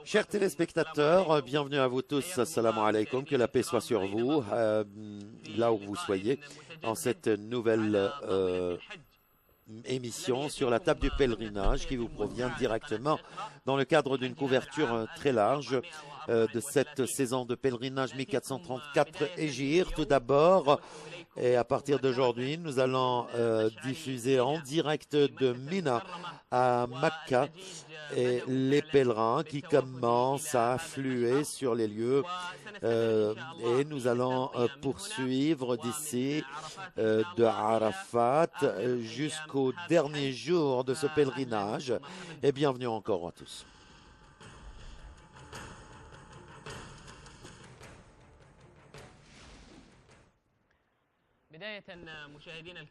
Chers téléspectateurs, bienvenue à vous tous, assalamu alaikum, que la paix soit sur vous, là où vous soyez, en cette nouvelle émission sur la table du pèlerinage qui vous provient directement dans le cadre d'une couverture très large de cette saison de pèlerinage 1434 Hégire. Tout d'abord, et à partir d'aujourd'hui, nous allons diffuser en direct de Mina à Mecca et les pèlerins qui commencent à affluer sur les lieux et nous allons poursuivre d'ici de Arafat jusqu'au dernier jour de ce pèlerinage. Et bienvenue encore à tous.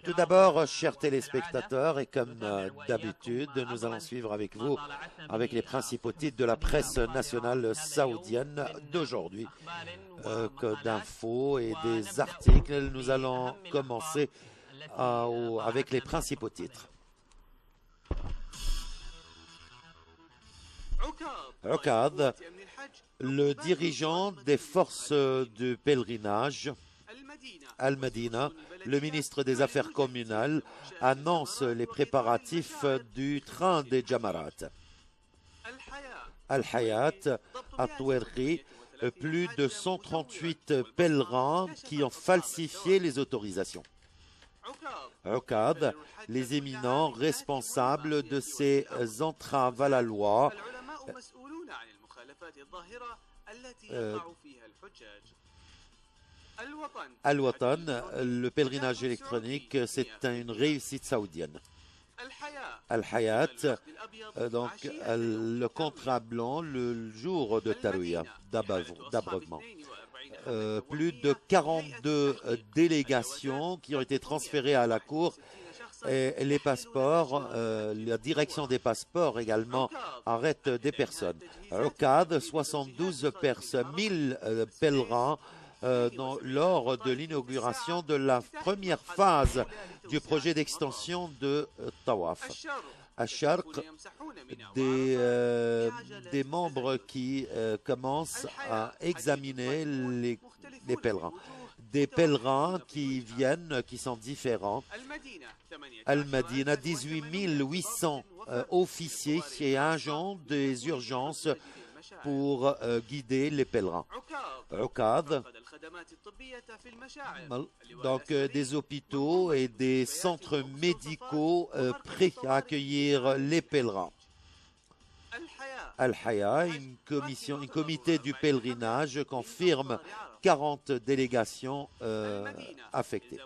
Tout d'abord, chers téléspectateurs, et comme d'habitude, nous allons suivre avec vous, avec les principaux titres de la presse nationale saoudienne d'aujourd'hui, d'infos et des articles. Nous allons commencer avec les principaux titres. Uqad, le dirigeant des forces de pèlerinage, Al-Madina, le ministre des Affaires communales, annonce les préparatifs du train des Jamarat. Al-Hayat, à Touerri, plus de 138 pèlerins qui ont falsifié les autorisations. Uqad, les éminents responsables de ces entraves à la loi. Al-Watan, le pèlerinage électronique, c'est une réussite saoudienne. Al-Hayat, donc le contrat blanc le jour de Tarouya, d'abreuvement. Plus de 42 délégations qui ont été transférées à la Cour. Et les passeports, la direction des passeports également arrête des personnes. Uqad, 72 personnes, 1000 pèlerins lors de l'inauguration de la première phase du projet d'extension de Tawaf. À Sharq, des membres qui commencent à examiner les pèlerins. Des pèlerins qui viennent, qui sont différents. Al-Madina, 18 800 officiers et agents des urgences pour guider les pèlerins. Uqad, donc des hôpitaux et des centres médicaux prêts à accueillir les pèlerins. Al-Haya, un comité du pèlerinage confirme 40 délégations affectées.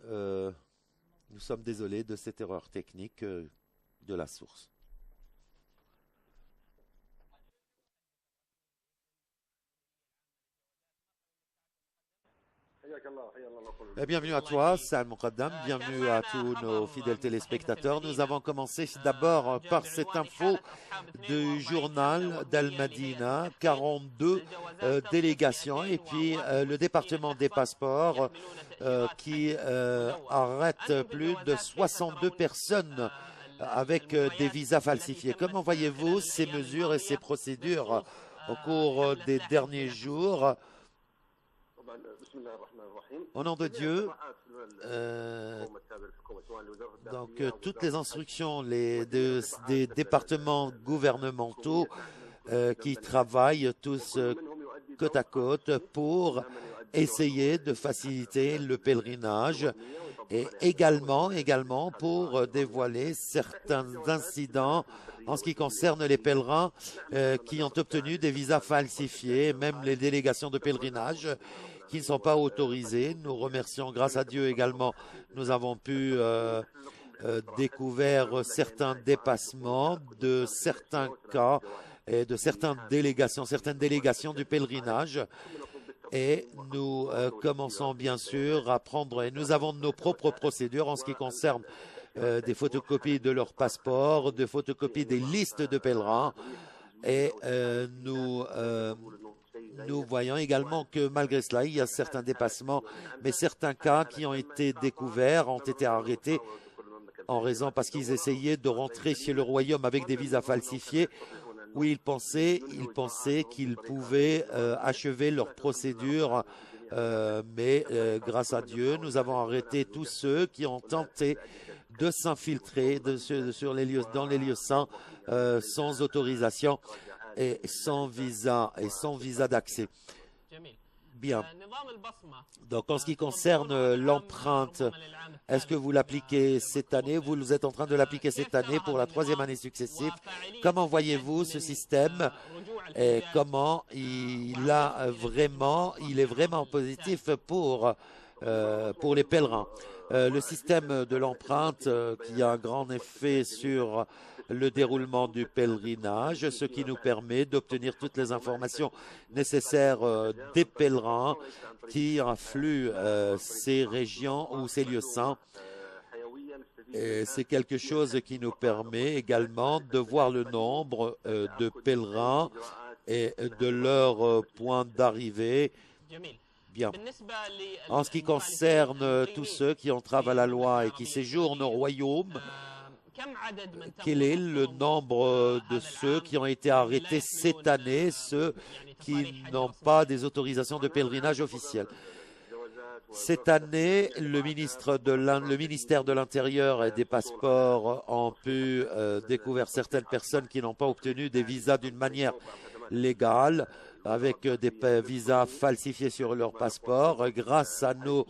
Nous sommes désolés de cette erreur technique de la source. Bienvenue à toi, Sam Muqaddam, bienvenue à tous nos fidèles téléspectateurs. Nous avons commencé d'abord par cette info du journal d'Al-Madina, 42 délégations, et puis le département des passeports qui arrête plus de 62 personnes avec des visas falsifiés. Comment voyez-vous ces mesures et ces procédures au cours des derniers jours? Au nom de Dieu, donc toutes les instructions des départements gouvernementaux qui travaillent tous côte à côte pour essayer de faciliter le pèlerinage et également pour dévoiler certains incidents en ce qui concerne les pèlerins qui ont obtenu des visas falsifiés, même les délégations de pèlerinage qui ne sont pas autorisées. Nous remercions, grâce à Dieu également, nous avons pu découvrir certains dépassements de certains cas et de certaines délégations du pèlerinage. Et nous commençons bien sûr à prendre, et nous avons nos propres procédures en ce qui concerne des photocopies de leurs passeports, des photocopies des listes de pèlerins. Et nous voyons également que malgré cela, il y a certains dépassements, mais certains cas qui ont été découverts ont été arrêtés en raison parce qu'ils essayaient de rentrer chez le royaume avec des visas falsifiés où ils pensaient qu'ils pouvaient achever leur procédure. Mais grâce à Dieu, nous avons arrêté tous ceux qui ont tenté de s'infiltrer dans les lieux saints sans autorisation et sans visa d'accès. Bien. Donc, en ce qui concerne l'empreinte, est-ce que vous l'appliquez cette année? Vous êtes en train de l'appliquer cette année pour la 3e année successive. Comment voyez-vous ce système et comment il est vraiment positif pour les pèlerins? Le système de l'empreinte qui a un grand effet sur le déroulement du pèlerinage, ce qui nous permet d'obtenir toutes les informations nécessaires des pèlerins qui affluent ces régions ou ces lieux saints. C'est quelque chose qui nous permet également de voir le nombre de pèlerins et de leur point d'arrivée. Bien. En ce qui concerne tous ceux qui entravent à la loi et qui séjournent au royaume, quel est le nombre de ceux qui ont été arrêtés cette année, ceux qui n'ont pas des autorisations de pèlerinage officielles? Cette année, le ministère de l'Intérieur et des Passeports ont pu découvrir certaines personnes qui n'ont pas obtenu des visas d'une manière légale, avec des visas falsifiés sur leur passeport. Grâce à nos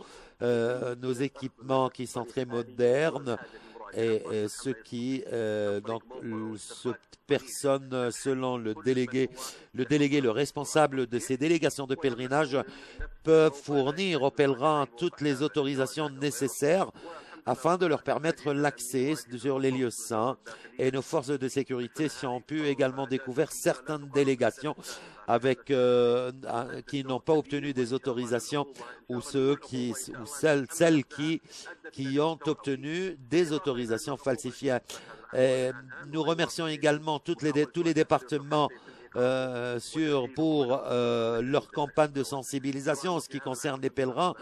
équipements qui sont très modernes, et cette personne, selon le délégué, le responsable de ces délégations de pèlerinage, peuvent fournir aux pèlerins toutes les autorisations nécessaires afin de leur permettre l'accès sur les lieux saints. Et nos forces de sécurité ont pu également découvrir certaines délégations qui n'ont pas obtenu des autorisations ou celles qui ont obtenu des autorisations falsifiées. Et nous remercions également tous les départements pour leur campagne de sensibilisation en ce qui concerne les pèlerins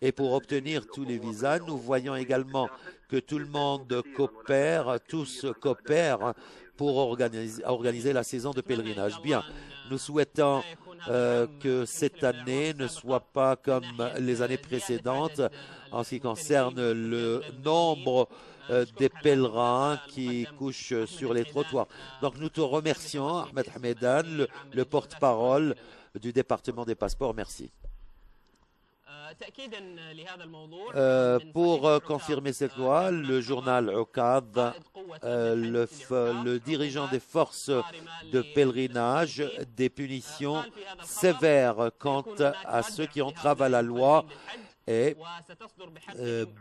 et pour obtenir tous les visas. Nous voyons également que tout le monde coopère, tous coopèrent pour organiser la saison de pèlerinage. Bien, nous souhaitons que cette année ne soit pas comme les années précédentes en ce qui concerne le nombre des pèlerins qui couchent sur les trottoirs. Donc nous te remercions, Ahmed Hamedan, le porte-parole du département des passeports. Merci. Pour confirmer cette loi, le journal Uqad, le dirigeant des forces de pèlerinage, des punitions sévères quant à ceux qui entravent à la loi et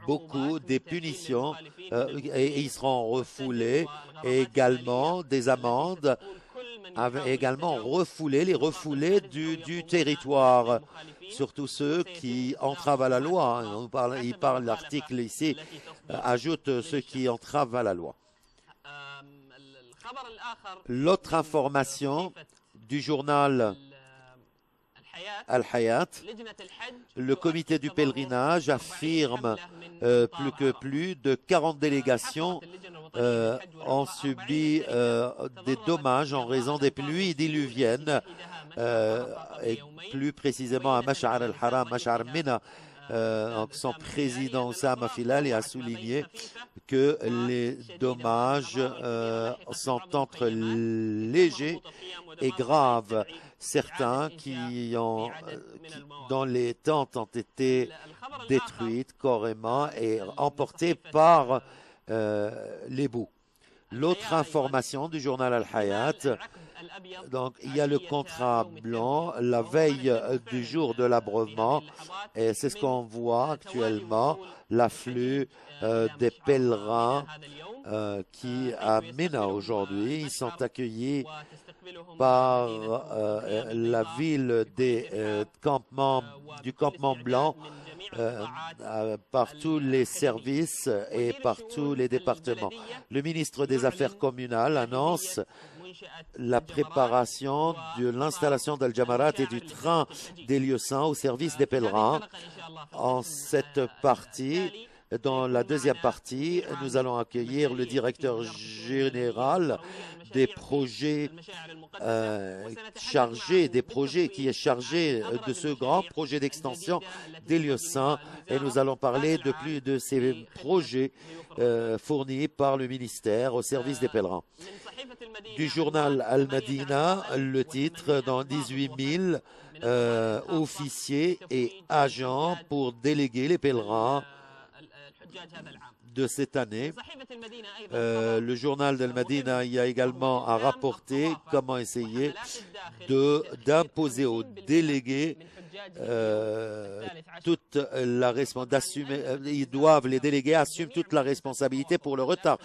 beaucoup des punitions et ils seront refoulés et également des amendes également les refoulés du territoire, surtout ceux qui entravent à la loi. Il parle l'article ici, ajoute ceux qui entravent à la loi. L'autre information du journal Al-Hayat, le comité du pèlerinage affirme plus de 40 délégations ont subi des dommages en raison des pluies diluviennes, et plus précisément à Mash'ar al-Haram, Mash'ar Mina. Son président Oussama Filali a souligné que les dommages sont entre légers et graves. Certains dont les tentes ont été détruites carrément et emportées par les boues. L'autre information du journal Al-Hayat, donc il y a le contrat blanc la veille du jour de l'abreuvement et c'est ce qu'on voit actuellement, l'afflux des pèlerins qui à Mina aujourd'hui, ils sont accueillis par la ville du campement blanc par tous les services et par tous les départements. Le ministre des Affaires communales annonce la préparation de l'installation d'Al-Jamarat et du train des lieux saints au service des pèlerins. En cette partie, dans la deuxième partie, nous allons accueillir le directeur général des projets qui est chargé de ce grand projet d'extension des lieux saints, et nous allons parler de plus de ces projets fournis par le ministère au service des pèlerins. Du journal Al-Madina, le titre dans 18 000 officiers et agents pour déléguer les pèlerins de cette année. Le journal d'Al-Madina y a également à rapporter comment essayer d'imposer aux délégués toute la responsabilité. Les délégués assument toute la responsabilité pour le retard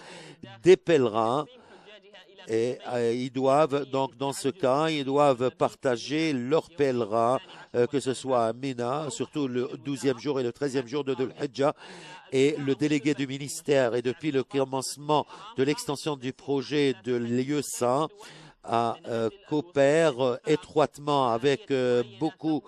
des pèlerins. Et ils doivent, donc dans ce cas, ils doivent partager leurs pèlerins, que ce soit à Mina, surtout le 12e jour et le 13e jour de Dhul Hijjah. Et le délégué du ministère, et depuis le commencement de l'extension du projet de lieux saints, coopère étroitement avec beaucoup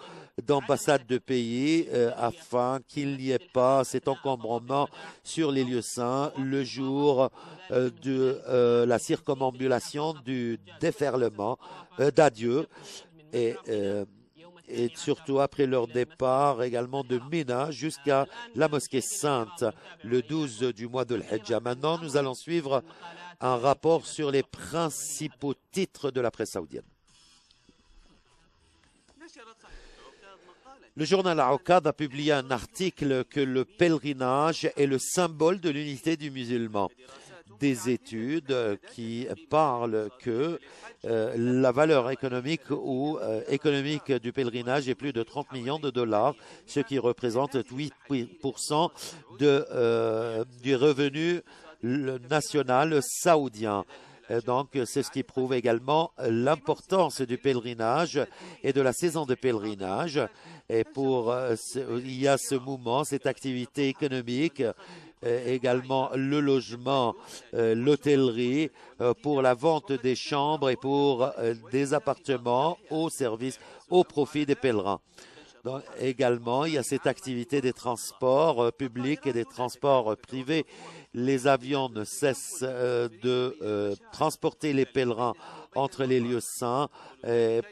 d'ambassades de pays afin qu'il n'y ait pas cet encombrement sur les lieux saints le jour de la circumambulation du déferlement d'adieu et surtout après leur départ également de Mina jusqu'à la mosquée sainte le 12 du mois de l'Hijjah. Maintenant, nous allons suivre un rapport sur les principaux titres de la presse saoudienne. Le journal Al-Awqad a publié un article que le pèlerinage est le symbole de l'unité du musulman. Des études qui parlent que la valeur économique économique du pèlerinage est plus de 30 millions de dollars, ce qui représente 8% du revenu national saoudien. Donc, c'est ce qui prouve également l'importance du pèlerinage et de la saison de pèlerinage. Et il y a ce mouvement, cette activité économique, également le logement, l'hôtellerie, pour la vente des chambres et pour des appartements au profit des pèlerins. Donc, également, il y a cette activité des transports publics et des transports privés. Les avions ne cessent de transporter les pèlerins entre les lieux saints,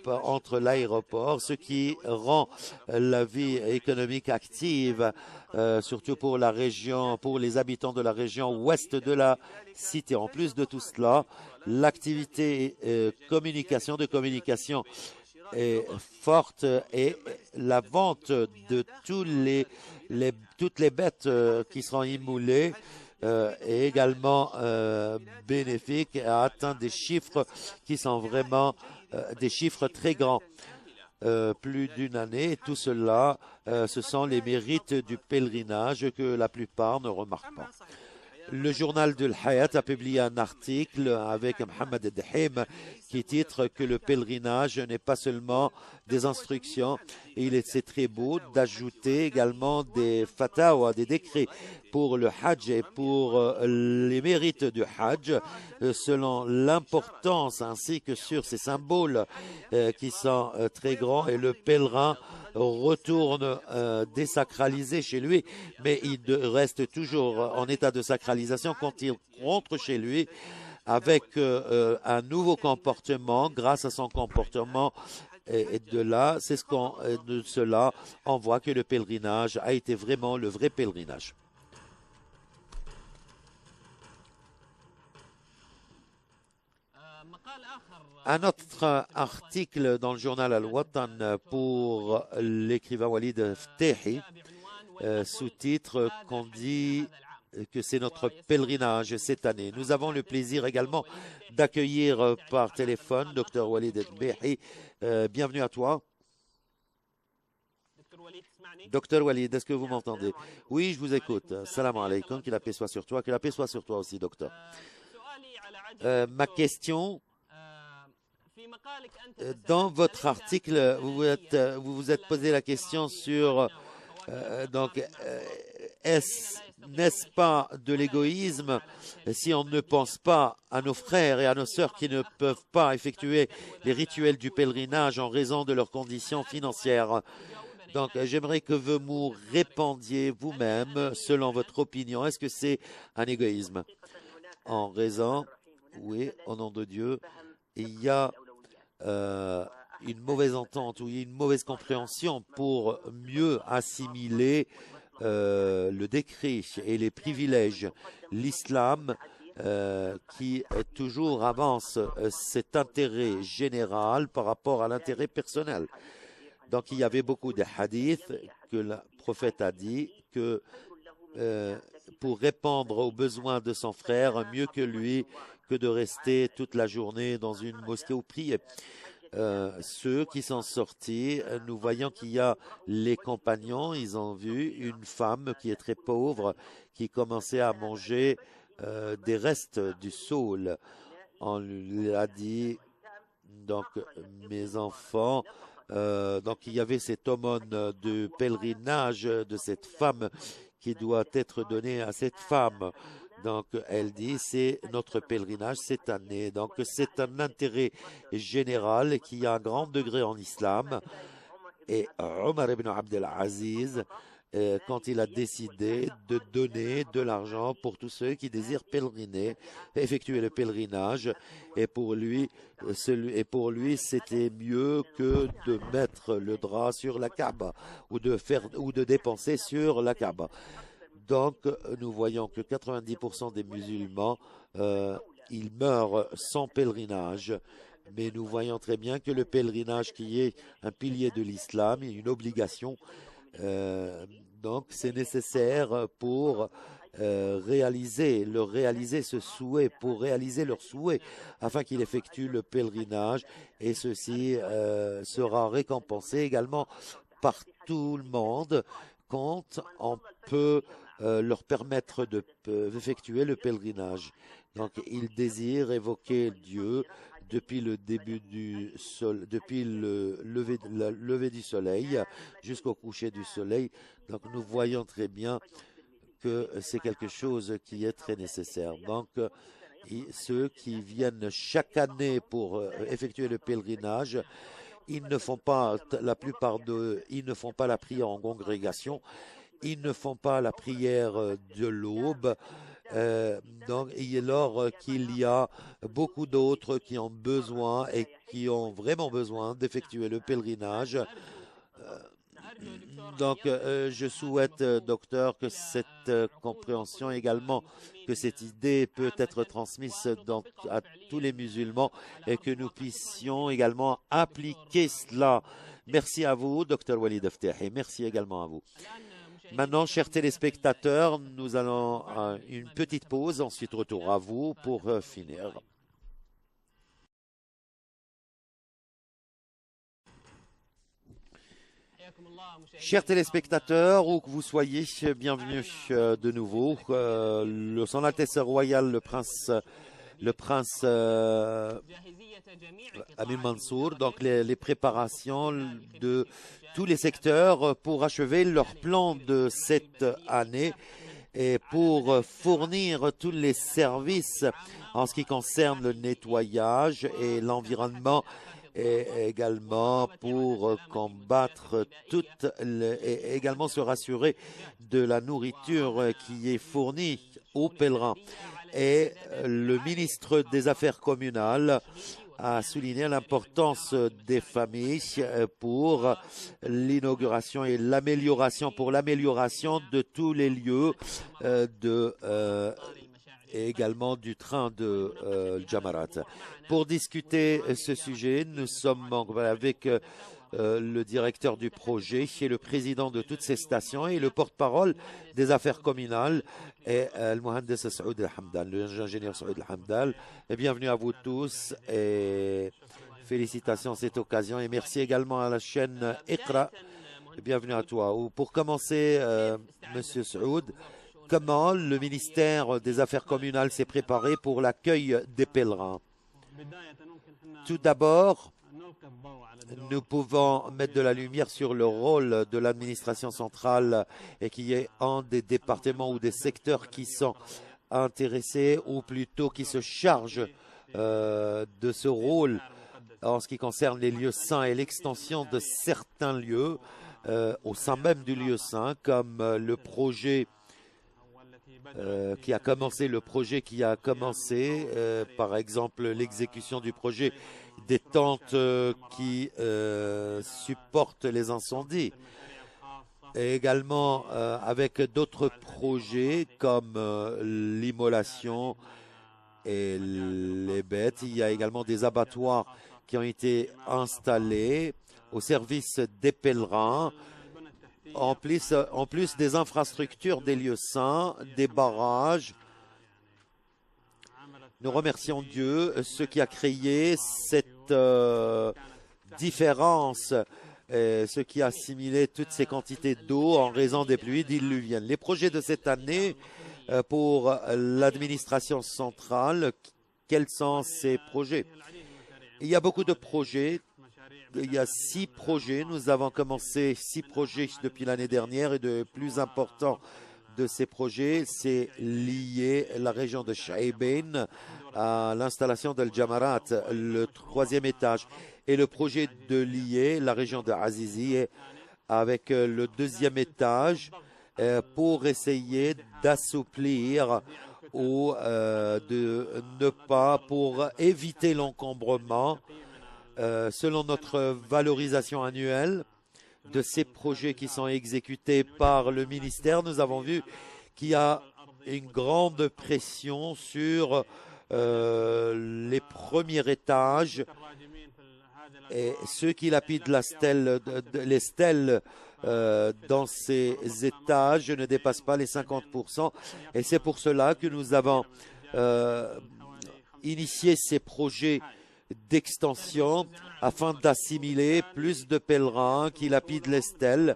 entre l'aéroport, ce qui rend la vie économique active, surtout pour la région, pour les habitants de la région ouest de la cité. En plus de tout cela, l'activité de communication est forte et la vente de toutes les bêtes qui seront immoulées est également bénéfique et a atteint des chiffres qui sont vraiment des chiffres très grands. Plus d'une année, et tout cela, ce sont les mérites du pèlerinage que la plupart ne remarquent pas. Le journal de l'Hayat a publié un article avec Mohamed Dahim qui titre que le pèlerinage n'est pas seulement des instructions. C'est très beau d'ajouter également des fatawa, des décrets pour le Hajj et pour les mérites du Hajj, selon l'importance ainsi que sur ces symboles qui sont très grands, et le pèlerin retourne désacralisé chez lui, mais il reste toujours en état de sacralisation quand il rentre chez lui avec un nouveau comportement grâce à son comportement. Et de cela, on voit que le pèlerinage a été vraiment le vrai pèlerinage. Un autre article dans le journal Al-Watan pour l'écrivain Walid Ftehi, sous-titre qu'on dit que c'est notre pèlerinage cette année. Nous avons le plaisir également d'accueillir par téléphone Dr Walid Ftehi. Bienvenue à toi. Docteur Walid, est-ce que vous m'entendez? Oui, je vous écoute. Salam alaikum, que la paix soit sur toi, que la paix soit sur toi aussi, docteur. Ma question, dans votre article, vous vous êtes posé la question sur N'est-ce pas de l'égoïsme si on ne pense pas à nos frères et à nos sœurs qui ne peuvent pas effectuer les rituels du pèlerinage en raison de leurs conditions financières? Donc, j'aimerais que vous me répondiez vous-même, selon votre opinion, est-ce que c'est un égoïsme? En raison, oui, au nom de Dieu, il y a une mauvaise entente ou une mauvaise compréhension pour mieux assimiler le décret et les privilèges. L'islam qui toujours avance cet intérêt général par rapport à l'intérêt personnel. Donc il y avait beaucoup de hadiths que le prophète a dit que pour répondre aux besoins de son frère, mieux que lui que de rester toute la journée dans une mosquée ou prier. Ceux qui sont sortis, nous voyons qu'il y a les compagnons, ils ont vu une femme qui est très pauvre, qui commençait à manger des restes du saule. On lui a dit, donc, mes enfants, donc il y avait cette aumône de pèlerinage de cette femme qui doit être donnée à cette femme. Donc, elle dit, c'est notre pèlerinage cette année. Donc, c'est un intérêt général qui a un grand degré en islam. Et Omar ibn Abdelaziz, quand il a décidé de donner de l'argent pour tous ceux qui désirent pèleriner, effectuer le pèlerinage, et pour lui, c'était mieux que de mettre le drap sur la Kaaba ou de dépenser sur la Kaaba. Donc, nous voyons que 90% des musulmans, ils meurent sans pèlerinage. Mais nous voyons très bien que le pèlerinage, qui est un pilier de l'islam, est une obligation. Donc, c'est nécessaire pour réaliser ce souhait, pour réaliser leur souhait, afin qu'ils effectuent le pèlerinage. Et ceci sera récompensé également par tout le monde quand on peut leur permettre d'effectuer le pèlerinage. Donc, ils désirent évoquer Dieu depuis le début du sol, depuis le lever du soleil jusqu'au coucher du soleil. Donc, nous voyons très bien que c'est quelque chose qui est très nécessaire. Donc, ceux qui viennent chaque année pour effectuer le pèlerinage, ils ne font pas, la plupart d'eux, ils ne font pas la prière en congrégation, ils ne font pas la prière de l'aube. Donc, alors qu'il y a beaucoup d'autres qui ont besoin et qui ont vraiment besoin d'effectuer le pèlerinage. Donc, je souhaite, docteur, que cette compréhension également, que cette idée peut être transmise à tous les musulmans et que nous puissions également appliquer cela. Merci à vous, docteur Walid Aftahi. Merci également à vous. Maintenant, chers téléspectateurs, nous allons à une petite pause, ensuite retour à vous pour finir. Chers téléspectateurs, où que vous soyez, bienvenue de nouveau. Son Altesse Royale, le prince Amin Mansour, donc les préparations de tous les secteurs pour achever leur plan de cette année et pour fournir tous les services en ce qui concerne le nettoyage et l'environnement, et également pour combattre et également se rassurer de la nourriture qui est fournie aux pèlerins. Et le ministre des Affaires communales a souligné l'importance des familles pour l'inauguration et l'amélioration, de tous les lieux et également du train de Jamarat. Pour discuter ce sujet, nous sommes avec le directeur du projet, qui est le président de toutes ces stations et le porte-parole des affaires communales, et le Mohandes Saoud Al-Hamdal, l'ingénieur Saoud Al-Hamdal. Et bienvenue à vous tous et félicitations à cette occasion et merci également à la chaîne Iqra. Et bienvenue à toi. Pour commencer, Monsieur Saoud, comment le ministère des Affaires communales s'est préparé pour l'accueil des pèlerins? Tout d'abord, nous pouvons mettre de la lumière sur le rôle de l'administration centrale et qui est un des départements ou des secteurs qui sont intéressés ou plutôt qui se chargent de ce rôle en ce qui concerne les lieux saints et l'extension de certains lieux au sein même du lieu saint, comme le projet qui a commencé, par exemple l'exécution du projet des tentes qui supportent les incendies, et également avec d'autres projets comme l'immolation et les bêtes. Il y a également des abattoirs qui ont été installés au service des pèlerins, en plus des infrastructures des lieux saints, des barrages. Nous remercions Dieu, ce qui a créé cette différence, ce qui a assimilé toutes ces quantités d'eau en raison des pluies diluviennes. Les projets de cette année pour l'administration centrale, quels sont ces projets? Il y a beaucoup de projets. Il y a 6 projets. Nous avons commencé 6 projets depuis l'année dernière et le plus important de ces projets, c'est lié à la région de Shaibain à l'installation de Jamarat, le 3e étage, et le projet de lier la région de Azizi avec le 2e étage pour essayer d'assouplir ou pour éviter l'encombrement. Selon notre valorisation annuelle de ces projets qui sont exécutés par le ministère, nous avons vu qu'il y a une grande pression sur les premiers étages et ceux qui lapident les stèles dans ces étages ne dépassent pas les 50%. Et c'est pour cela que nous avons initié ces projets d'extension afin d'assimiler plus de pèlerins qui lapident les stèles,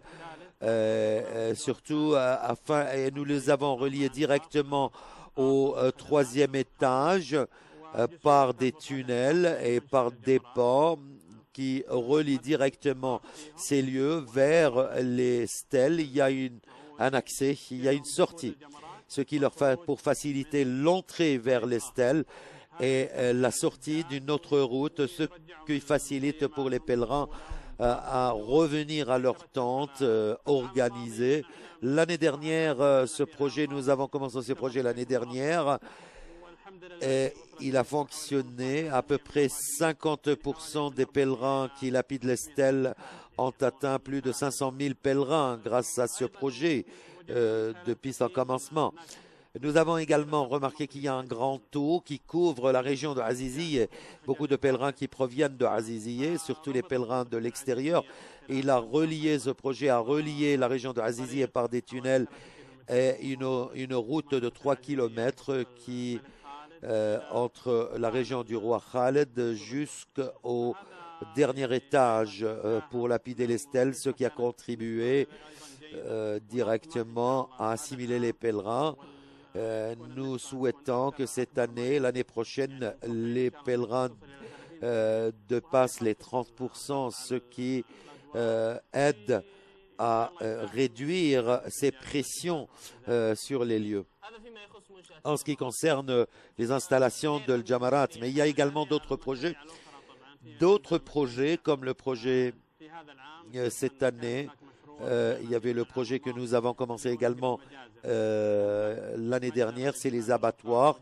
surtout et nous les avons reliés directement au 3e étage par des tunnels et par des ponts qui relient directement ces lieux vers les stèles. Il y a un accès, il y a une sortie, ce qui leur fait pour faciliter l'entrée vers les stèles et la sortie d'une autre route, ce qui facilite pour les pèlerins à revenir à leur tente organisée. L'année dernière, nous avons commencé ce projet l'année dernière et il a fonctionné. À peu près 50% des pèlerins qui lapident les stèles ont atteint plus de 500 000 pèlerins grâce à ce projet depuis son commencement. Nous avons également remarqué qu'il y a un grand taux qui couvre la région de Aziziye. Beaucoup de pèlerins qui proviennent de Aziziye, surtout les pèlerins de l'extérieur. Il a relié ce projet, a relié la région de Aziziye par des tunnels et une route de 3 kilomètres qui entre la région du roi Khaled jusqu'au dernier étage pour lapider les stèles, ce qui a contribué directement à assimiler les pèlerins. Nous souhaitons que cette année, l'année prochaine, les pèlerins dépassent les 30%, ce qui aide à réduire ces pressions sur les lieux. En ce qui concerne les installations de Jamarat, mais il y a également d'autres projets comme le projet cette année. Il y avait le projet que nous avons commencé également l'année dernière, c'est les abattoirs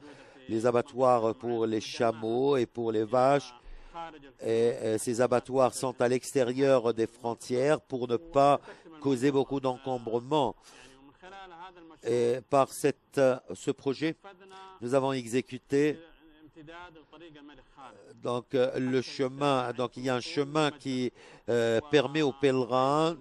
pour les chameaux et pour les vaches. Et ces abattoirs sont à l'extérieur des frontières pour ne pas causer beaucoup d'encombrement. Et par ce projet, nous avons exécuté le chemin. Donc il y a un chemin qui permet aux pèlerins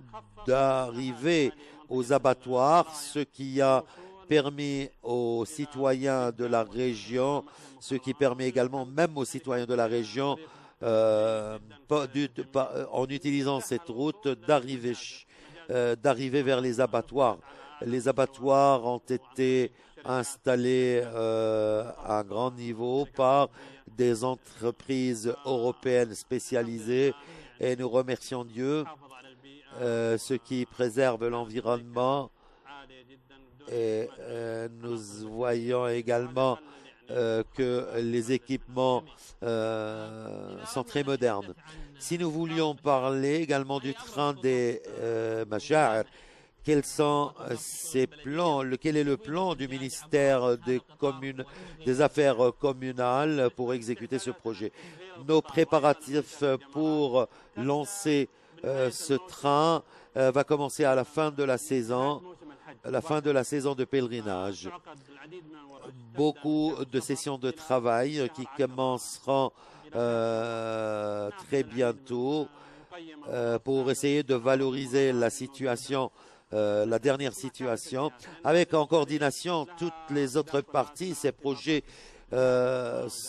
d'arriver aux abattoirs, ce qui a permis aux citoyens de la région, ce qui permet également même aux citoyens de la région, en utilisant cette route, d'arriver vers les abattoirs. Les abattoirs ont été installés à un grand niveau par des entreprises européennes spécialisées et nous remercions Dieu, ce qui préserve l'environnement. Et nous voyons également que les équipements sont très modernes. Si nous voulions parler également du train des Masha'ar, quels sont ces plans? Quel est le plan du ministère des Affaires communales pour exécuter ce projet? Nos préparatifs pour lancer ce train va commencer à la fin de la saison de pèlerinage. Beaucoup de sessions de travail qui commenceront très bientôt pour essayer de valoriser la situation, la dernière situation, avec en coordination toutes les autres parties. Ces projets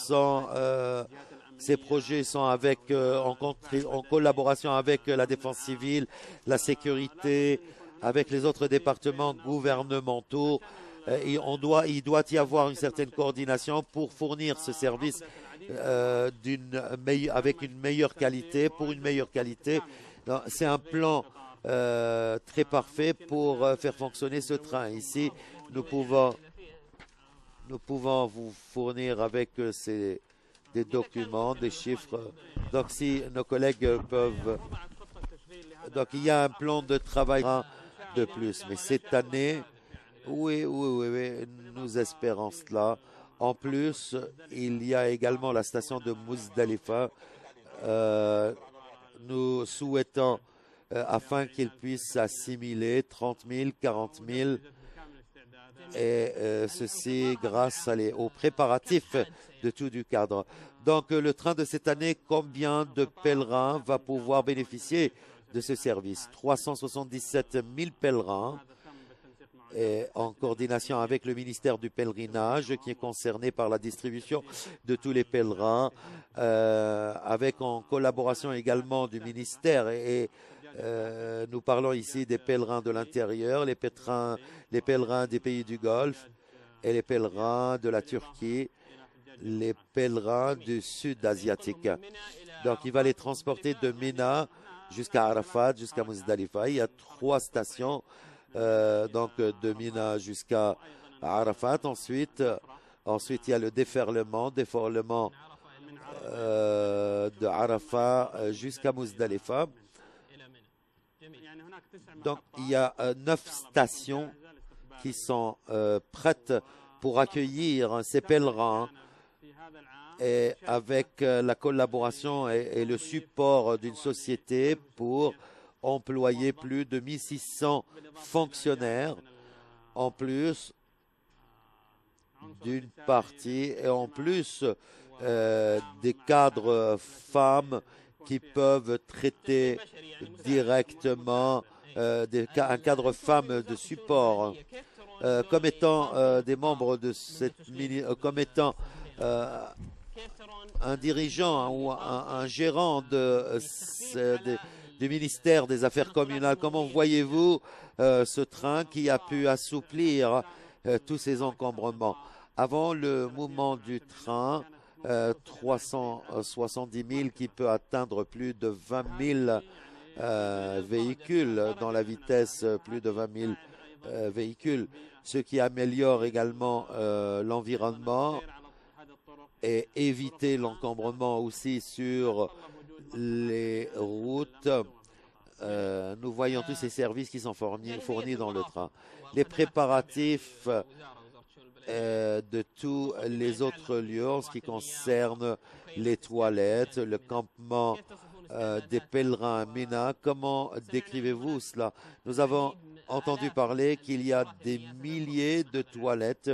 sont en collaboration avec la défense civile, la sécurité, avec les autres départements gouvernementaux. Il doit y avoir une certaine coordination pour fournir ce service avec une meilleure qualité, pour une meilleure qualité. C'est un plan très parfait pour faire fonctionner ce train. Ici, nous pouvons vous fournir avec des documents, des chiffres. Donc, si nos collègues peuvent... Donc, il y a un plan de travail de plus. Mais cette année, oui, nous espérons cela. En plus, il y a également la station de Muzdalifa. Nous souhaitons, afin qu'ils puissent assimiler 30 000, 40 000, et ceci grâce aux préparatifs de tout du cadre. Donc, le train de cette année, combien de pèlerins va pouvoir bénéficier de ce service? 377 000 pèlerins, et en coordination avec le ministère du pèlerinage qui est concerné par la distribution de tous les pèlerins, avec en collaboration également du ministère et nous parlons ici des pèlerins de l'intérieur, les pèlerins des pays du Golfe et les pèlerins de la Turquie, les pèlerins du sud asiatique. Donc il va les transporter de Mina jusqu'à Arafat, jusqu'à Muzdalifa. Il y a 3 stations, donc de Mina jusqu'à Arafat. Ensuite, il y a le déferlement de Arafat jusqu'à Muzdalifa. Donc, il y a 9 stations qui sont prêtes pour accueillir ces pèlerins, et avec la collaboration et le support d'une société pour employer plus de 1600 fonctionnaires, en plus d'une partie, et en plus des cadres femmes qui peuvent traiter directement un cadre femme de support comme étant des membres de comme étant un dirigeant ou un gérant du ministère des Affaires communales. Comment voyez-vous ce train qui a pu assouplir tous ces encombrements? Avant le mouvement du train, 370 000 qui peut atteindre plus de 20 000 véhicules dans la vitesse, plus de 20 000 véhicules, ce qui améliore également l'environnement et éviter l'encombrement aussi sur les routes. Nous voyons tous ces services qui sont fournis dans le train. Les préparatifs de tous les autres lieux en ce qui concerne les toilettes, le campement des pèlerins à Mina. Comment décrivez-vous cela? Nous avons entendu parler qu'il y a des milliers de toilettes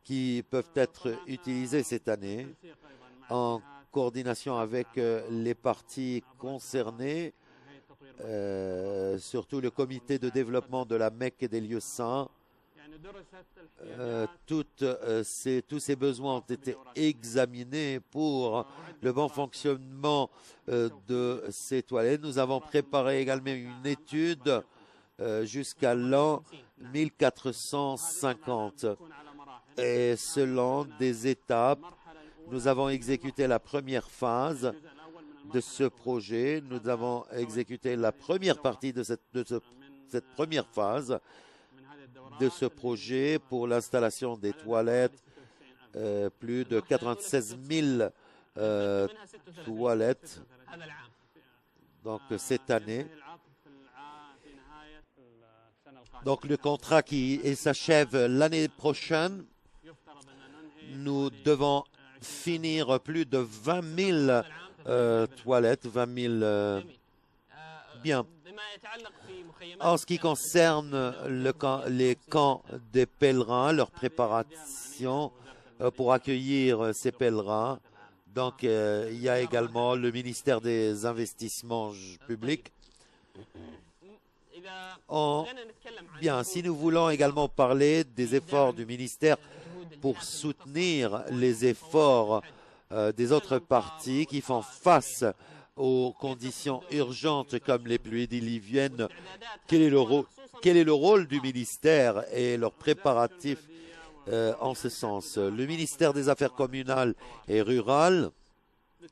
qui peuvent être utilisées cette année en coordination avec les parties concernées, surtout le comité de développement de la Mecque et des lieux saints. Tous ces besoins ont été examinés pour le bon fonctionnement de ces toilettes. Nous avons préparé également une étude jusqu'à l'an 1450. Et selon des étapes, nous avons exécuté la première phase de ce projet. Nous avons exécuté la première partie de cette première phase de ce projet pour l'installation des toilettes, plus de 96 000 toilettes. Donc cette année, donc le contrat qui s'achève l'année prochaine, nous devons finir plus de 20 000 toilettes, 20 000 bien. En ce qui concerne les camps des pèlerins, leur préparation pour accueillir ces pèlerins, donc il y a également le ministère des investissements publics. Bien, si nous voulons également parler des efforts du ministère pour soutenir les efforts des autres parties qui font face aux conditions urgentes comme les pluies diluviennes, quel est le rôle du ministère et leurs préparatifs en ce sens? Le ministère des Affaires communales et rurales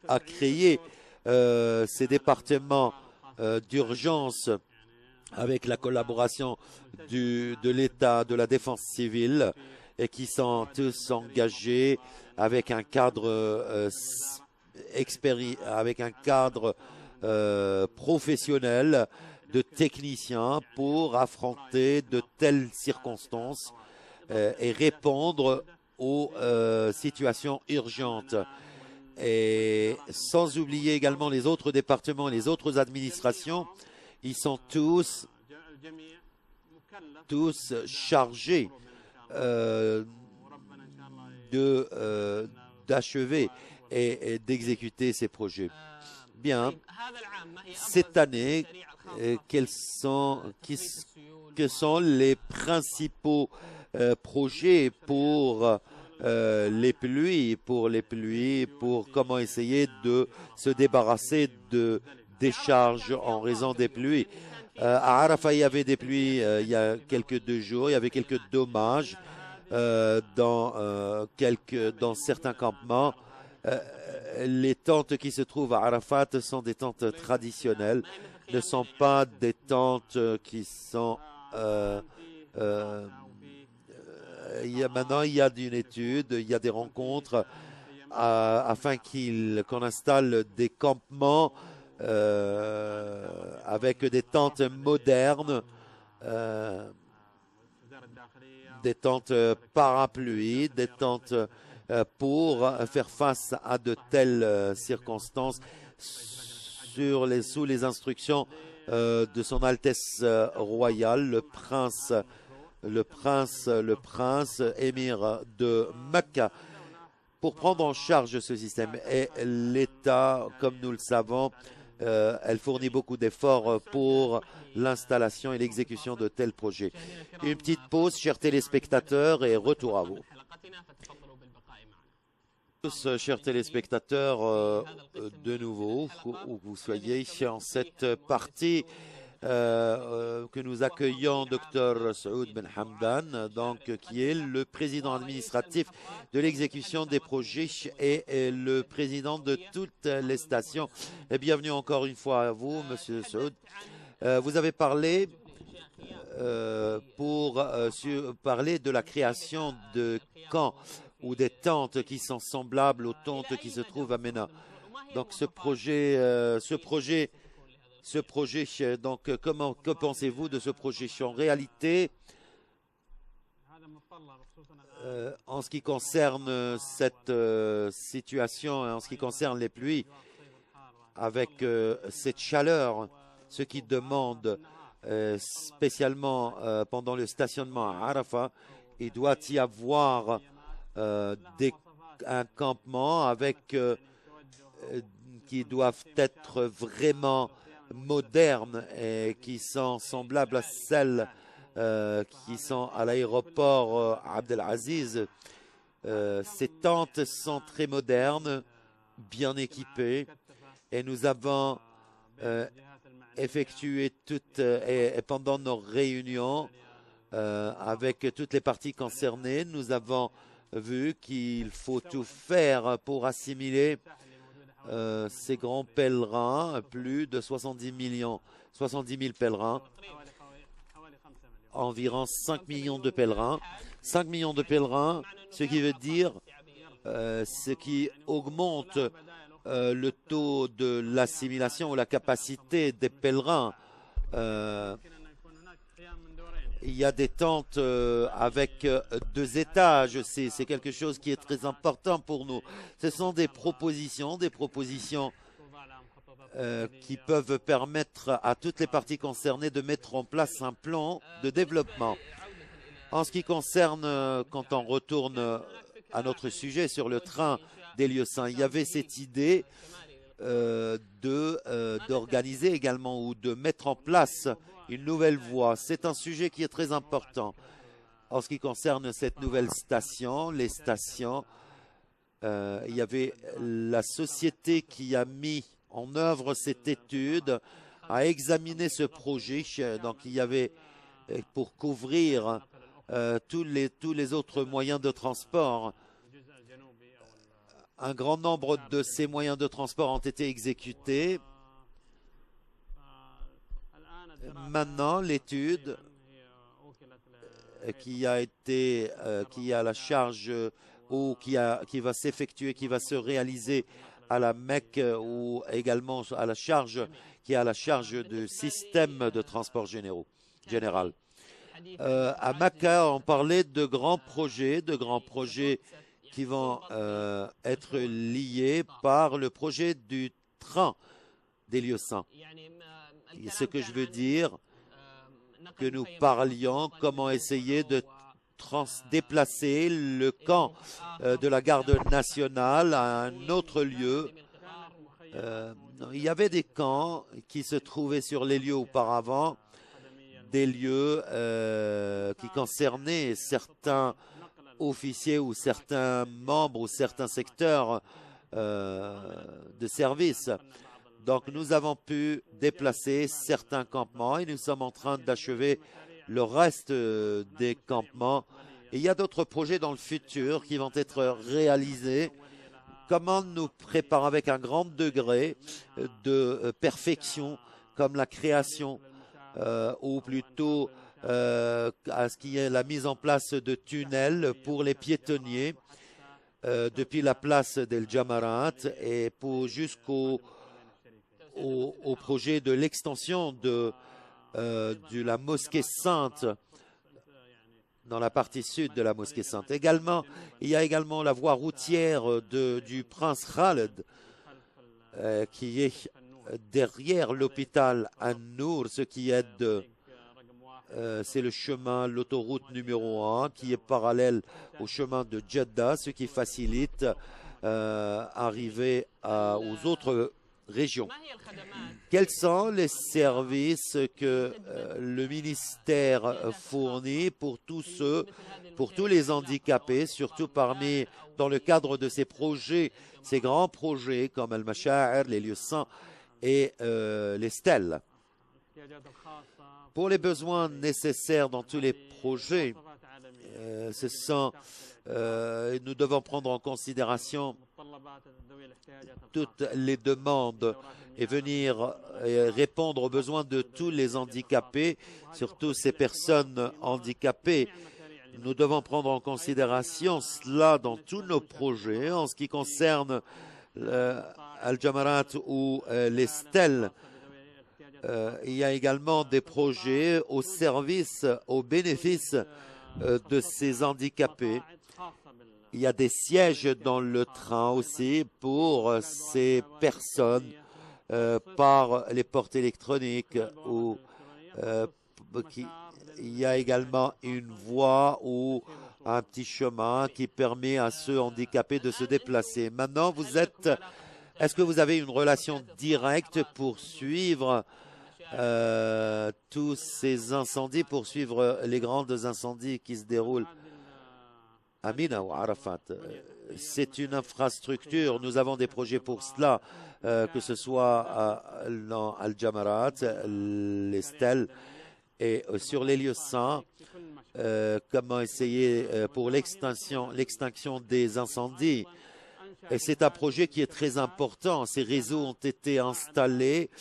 a créé ces départements d'urgence avec la collaboration de l'État, de la défense civile, et qui sont tous engagés avec un cadre professionnel de techniciens pour affronter de telles circonstances et répondre aux situations urgentes. Et sans oublier également les autres départements et les autres administrations, ils sont tous chargés d'achever et d'exécuter ces projets. Bien, cette année, quels sont les principaux projets pour les pluies, pour comment essayer de se débarrasser de décharges en raison des pluies? À Arafat, il y avait des pluies il y a quelques 2 jours, il y avait quelques dommages dans certains campements. Les tentes qui se trouvent à Arafat sont des tentes traditionnelles, ne sont pas des tentes qui sont... maintenant, il y a une étude, il y a des rencontres afin qu'on installe des campements avec des tentes modernes, des tentes parapluies, des tentes pour faire face à de telles circonstances sous les instructions de Son Altesse royale, le prince émir de Mecca, pour prendre en charge ce système. Et l'État, comme nous le savons, elle fournit beaucoup d'efforts pour l'installation et l'exécution de tels projets. Une petite pause, chers téléspectateurs, et retour à vous. Chers téléspectateurs, de nouveau, où vous soyez, en cette partie que nous accueillons Dr Saoud Ben Hamdan, donc, qui est le président administratif de l'exécution des projets et le président de toutes les stations. Et bienvenue encore une fois à vous, Monsieur Saoud. Vous avez parlé pour parler de la création de camps ou des tentes qui sont semblables aux tentes qui se trouvent à Mena. Donc ce projet, donc que pensez-vous de ce projet? En réalité, en ce qui concerne cette situation, en ce qui concerne les pluies, avec cette chaleur, ce qui demande spécialement pendant le stationnement à Arafat, il doit y avoir un campement avec qui doivent être vraiment modernes et qui sont semblables à celles qui sont à l'aéroport Abdelaziz. Ces tentes sont très modernes, bien équipées, et nous avons effectué et pendant nos réunions, avec toutes les parties concernées, nous avons vu qu'il faut tout faire pour assimiler ces grands pèlerins, plus de 70 000 pèlerins, environ 5 millions de pèlerins. 5 millions de pèlerins, ce qui veut dire ce qui augmente le taux de l'assimilation ou la capacité des pèlerins. Il y a des tentes avec 2 étages. C'est quelque chose qui est très important pour nous. Ce sont des propositions qui peuvent permettre à toutes les parties concernées de mettre en place un plan de développement. En ce qui concerne, quand on retourne à notre sujet sur le train d'Hélios-1, il y avait cette idée d'organiser également ou de mettre en place une nouvelle voie. C'est un sujet qui est très important. En ce qui concerne cette nouvelle station, les stations, il y avait la société qui a mis en œuvre cette étude, a examiné ce projet. Donc, il y avait pour couvrir tous les autres moyens de transport. Un grand nombre de ces moyens de transport ont été exécutés. Maintenant, l'étude qui a la charge ou qui va s'effectuer, qui va se réaliser à la Mecque ou également à la charge du système de transport général. À Mecca, on parlait de grands projets qui vont être liés par le projet du train d'Hélios-1. Ce que je veux dire, que nous parlions comment essayer de déplacer le camp de la garde nationale à un autre lieu. Il y avait des camps qui se trouvaient sur les lieux auparavant, des lieux qui concernaient certains officiers ou certains membres ou certains secteurs de service. Donc, nous avons pu déplacer certains campements et nous sommes en train d'achever le reste des campements. Et il y a d'autres projets dans le futur qui vont être réalisés. Comment nous préparer avec un grand degré de perfection, comme la création ou plutôt à ce qui est la mise en place de tunnels pour les piétonniers depuis la place d'El Jamarat et jusqu'au projet de l'extension de la mosquée sainte dans la partie sud de la mosquée sainte. Également, il y a également la voie routière du prince Khaled qui est derrière l'hôpital An-Nour, ce qui aide, c'est le chemin, l'autoroute numéro 1 qui est parallèle au chemin de Jeddah, ce qui facilite arriver aux autres régions. Quels sont les services que le ministère fournit pour tous les handicapés, surtout dans le cadre de ces projets, ces grands projets comme Al-Masha'ir, les lieux saints et les stèles? Pour les besoins nécessaires dans tous les projets, nous devons prendre en considération toutes les demandes et venir répondre aux besoins de tous les handicapés, surtout ces personnes handicapées. Nous devons prendre en considération cela dans tous nos projets. En ce qui concerne Al-Jamarat ou les stèles, il y a également des projets au bénéfice de ces handicapés. Il y a des sièges dans le train aussi pour ces personnes par les portes électroniques. Il y a également une voie ou un petit chemin qui permet à ceux handicapés de se déplacer. Maintenant, est-ce que vous avez une relation directe pour suivre tous ces incendies, pour suivre les grands incendies qui se déroulent à Mina ou Arafat? C'est une infrastructure. Nous avons des projets pour cela, que ce soit dans Al-Jamarat, les stèles Et sur les lieux saints, comment essayer pour l'extinction des incendies. Et c'est un projet qui est très important. Ces réseaux ont été installés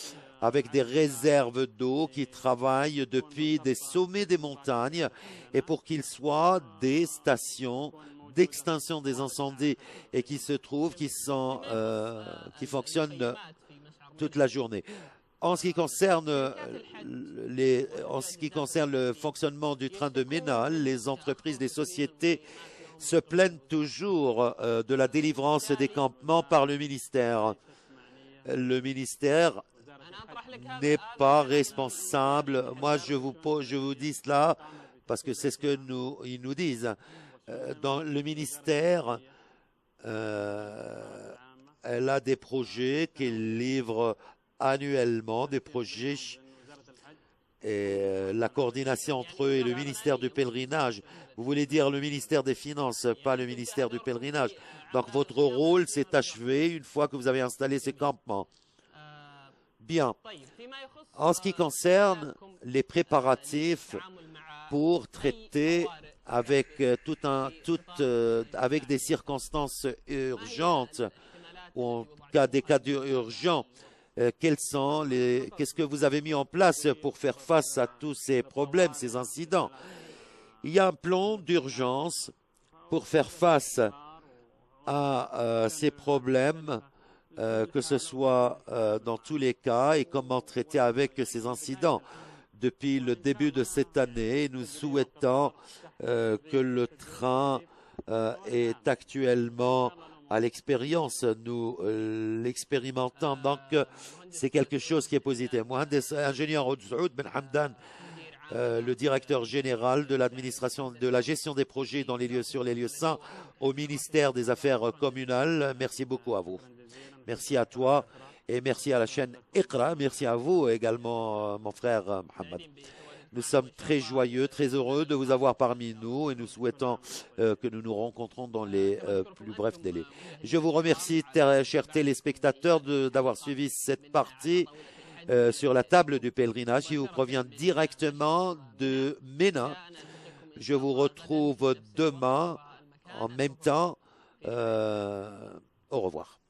avec des réserves d'eau qui travaillent depuis des sommets des montagnes et pour qu'ils soient des stations d'extinction des incendies et qui fonctionnent toute la journée. En ce qui concerne le fonctionnement du train de Ménal, les entreprises, les sociétés se plaignent toujours de la délivrance des campements par le ministère. Le ministère n'est pas responsable. Moi, je vous dis cela parce que c'est ce que ils nous disent. Dans le ministère, elle a des projets qu'elle livre annuellement, des projets et la coordination entre eux et le ministère du pèlerinage. Vous voulez dire le ministère des Finances, pas le ministère du pèlerinage. Donc votre rôle s'est achevé une fois que vous avez installé ces campements. Bien. En ce qui concerne les préparatifs pour traiter avec avec des circonstances urgentes ou en cas des cas urgents, qu'est-ce que vous avez mis en place pour faire face à tous ces problèmes, ces incidents? Il y a un plan d'urgence pour faire face à ces problèmes, que ce soit dans tous les cas et comment traiter avec ces incidents. Depuis le début de cette année, nous souhaitons que le train est actuellement à l'expérience. Nous l'expérimentons, donc c'est quelque chose qui est positif. Mohamed ingénieur Oud Ben Hamdan, le directeur général de l'administration de la gestion des projets dans les lieux sur les lieux saints au ministère des Affaires communales. Merci beaucoup à vous. Merci à toi et merci à la chaîne Iqra. Merci à vous également, mon frère Mohamed. Nous sommes très joyeux, très heureux de vous avoir parmi nous et nous souhaitons que nous nous rencontrons dans les plus brefs délais. Je vous remercie, chers téléspectateurs, d'avoir suivi cette partie sur la table du pèlerinage qui vous provient directement de Ména. Je vous retrouve demain en même temps. Au revoir.